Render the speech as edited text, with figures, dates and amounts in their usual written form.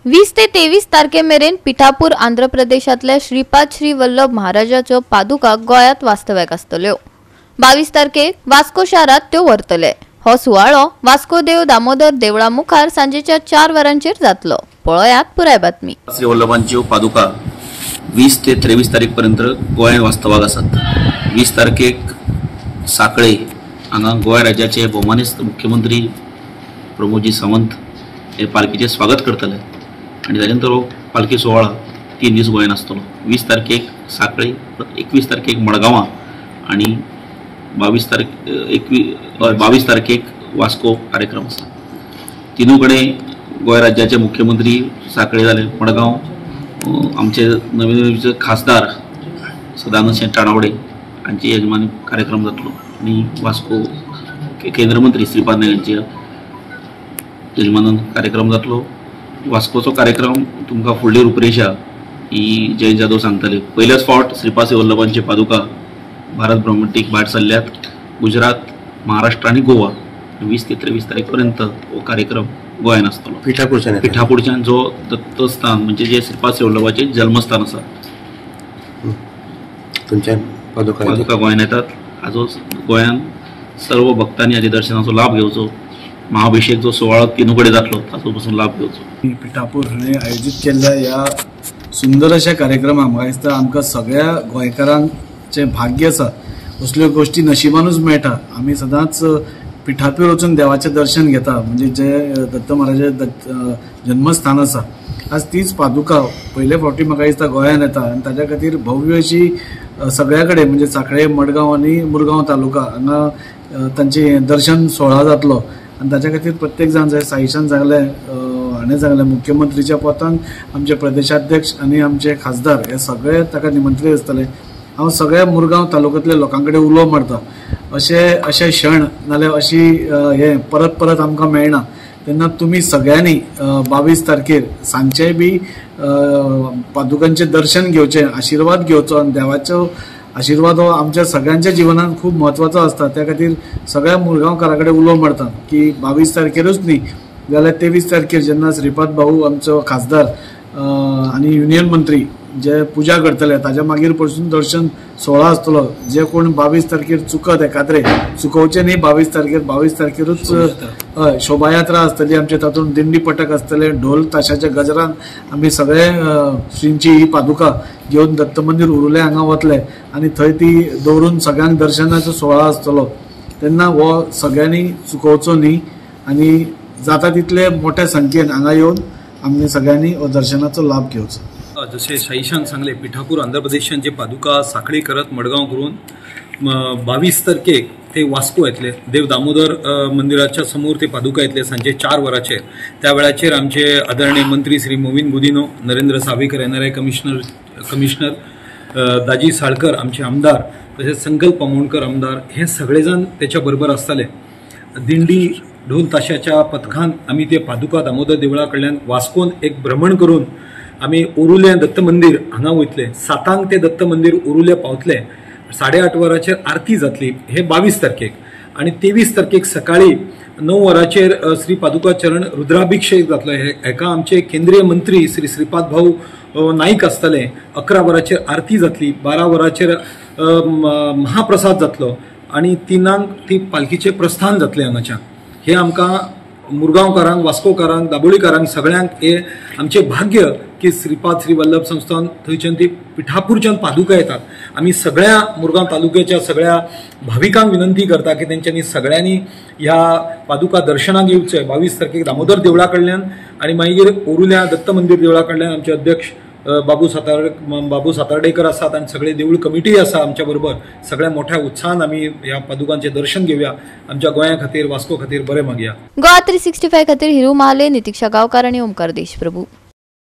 20 ते 23 तारखेमेरेन पिठापूर आंध्र प्रदेशातल्या श्रीपाद श्री वल्लभ महाराजाच्यो पादुका गोयात वास्तव्याक आसतल्यो। 22 तारखेक वास्को शारात त्यो व्हरतले। हो सुवाळो वास्को देव दामोदर देवळा मुखार सांजेच्या 4 वरांचेर जातलो। पळयात पुराय बातमी। श्री वल्लभांच्यो पादुका 20 ते 23 तारीख पर्यंत गोयात वास्तवाक आसात। 20 तारखेक साकळे हांगा गोंय राज्याचे भौमानिस्त मुख्यमंत्री प्रमोदजी सावंत हे पालखीचे स्वागत करतले आणि त्यानंतर पालखी सोहळा 3 दीस गोंयान आसतलो। 20 तारखेक साकळे, 21 तारखेक मडगांवां आणि 22 तारखेक वास्को कार्यक्रम आसा। तिनू कडेन गोंय राज्याचे मुख्यमंत्री साकळे जाले, मडगांव आमचे नवे खासदार सदानंद शेट टाणावडे हांची यजमानी कार्यक्रम जातलो आणि वास्को केंद्रमंत्री श्रीपाद नायक हांच्या यजमानान कार्यक्रम जातलो। वास्कोचो कार्यक्रम तुमकां फुडली रूपरेषा ही जय जाधव सांगतले। पयल्याच फावट श्रीपाद श्री वल्लभांचे पादुका भारत भ्रमंतीक भायर सरल्यात। गुजरात, महाराष्ट्र आणि गोवा 20 ते 23 तारीख पर्यंत हो कार्यक्रम गोंयान आसतलो। पिठापूरच्यान जो दत्तस्थान म्हणजे जे श्रीपाद श्री वल्लभाचे जन्मस्थान आसा थंयच्यान पादुका गोंयान येतात। हाजो गोंयान सर्व भक्तांनी हाजे दर्शनाचो लाभ घेवचो। महाअभिषेक जो सोहळा तीनू कडेन जातलो ताचो पासून लाभ घेवचो। पिठापूर हांणी आयोजीत केल्ल्या ह्या सुंदर अशा कार्यक्रमाक म्हाका दिसता आमकां सगळ्या गोंयकारांचे भाग्य आसा। असल्यो गोष्टी नशिबानूच मेळटा। आमी सदांच पिठापूर वचून देवाचें दर्शन घेता, म्हणजे जे दत्त महाराजाचें जन्मस्थान आसा। आज तीच पादुका पयले फावटी म्हाका दिसता गोंयान येता आनी ताच्या खातीर भव्य अशी सगळ्या कडेन म्हणजे साखळे, मडगांव आनी मुरगांव तालुका हांगा तांची दर्शन सोहळा जातलो आणि ताच्या खातीर प्रत्येक जाण जर साईशान सांगले हाणें सांगले मुख्यमंत्रीच्या पोतान आमचे प्रदेशाध्यक्ष आणि आमचे खासदार हे सगळे ताका निमंत्रीत आसतले। हांव सगळ्या मुरगांव तालुक्यांतल्या लोकां कडेन उलो मारता अशे क्षण नाल्यार अशी हे परत परत आमकां मेळना, तेन्ना तुमी सगळ्यांनी 22 तारखेर सांजचे बी पादुकांचे दर्शन घेवचें, आशिर्वाद घेवचो आणि देवाचो आशिर्वाद हो आमच्या सगळ्यांच्या जिवनात खूप महत्वाचो असता। त्या खातीर सगळ्या मुरगांवकारां कडेन उलो मारता की 22 तारखेरूच न्ही जाल्यार 23 तारखेर जेन्ना श्रीपाद भाऊ आमचो खासदार आणि युनियन मंत्री जे पुजा करतले ताच्या मागीर पासून दर्शन सोहळा आसतलो। जे कोण 22 तारखेर चुकत एकाद्रे चुकोवचे न्ही। 22 तारखेरूच शोभायात्रा आसतली आमचे, तातूंत दिंडी पथक आसतले, ढोल ताशाच्या गजरान आमी सगळे श्रींची ही पादुका घेवन दत्त मंदिर उरुले हांगा वतले आणि थंय ती दवरून सगळ्यांक दर्शनाचो सोहळा आसतलो। तेन्ना हो सगळ्यांनी चुकोवचो न्ही आणि जाता तितले मोठ्या संख्येन हांगा येवन आमी सगळ्यांनी हो दर्शनाचो लाभ घेवचो। जसे साईशान सांगले पिठापूर आंध्र प्रदेशांचे पादुका साखळी करत मडगांव करून 22 तारखेक ते वास्को येतले। देव दामोदर मंदिराच्या समोर ते पादुका येतले सांजे 4 वरांचेर। त्या वेळाचेर आमचे आदरणीय मंत्री श्री मोविन गुदिनो, नरेंद्र सावेकर एनआरआय कमिशनर, दाजी साळकर आमचे आमदार, तसेच संकल्प पामोणकर आमदार हे सगळे जण त्याच्या बरोबर आसतले। दिंडी ढोल ताशाच्या पथकान आम्ही ते पादुका दामोदर देवळा कडल्यान वास्कोन एक भ्रमण करून आम्ही उरुले दत्त मंदिर हांगा वयतले। 7 ते दत्त मंदिर उरुले पावतले। 8:30 वरांचेर आरती जातली हे 22 तारखेक आणि 23 तारखेक सकाळी 9 वरांचेर श्री पादुका चरण रुद्राभिषेक जातलो। हेका आमचे केंद्रीय मंत्री श्री श्रीपाद भाऊ नाईक आसतले। 11 वरांचेर आरती जातली। 12 वरांचेर महाप्रसाद जातलो आणि 3 ती पालखीचे प्रस्थान जातले हांगाच्यान। हे आमकां मुरगांवकारांक, वास्कोकारांक, दाबोळीकारांक सगळ्यांक हे आमचे भाग्य की श्रीपाद श्री वल्लभ संस्थान थंयच्यान ती पिठापूरच्यान पादुका येतात। आम्ही सगळ्या मुरगांव तालुक्याच्या सगळ्या भाविकांक विनंती करता की तेंच्यांनी सगळ्यांनी ह्या पादुका दर्शनाक येवचें 22 तारखेक दामोदर देवळा कडल्यान आणि मागीर ओरुल्या दत्त मंदिर देवळा कडल्यान आमचे अध्यक्ष बाबू सातार्डेकर आसात आणि सगळे देऊळ कमिटी आसा आमच्या बरोबर। सगळ्या मोठ्या उत्साहान आम्ही ह्या पादुकांचे दर्शन घेवया, आमच्या गोंया खातीर, वास्को खातीर बरें मागया। गोवा 365 खातीर हिरू महाले, नितीक्षा गांवकार आणि ओमकार देशप्रभू।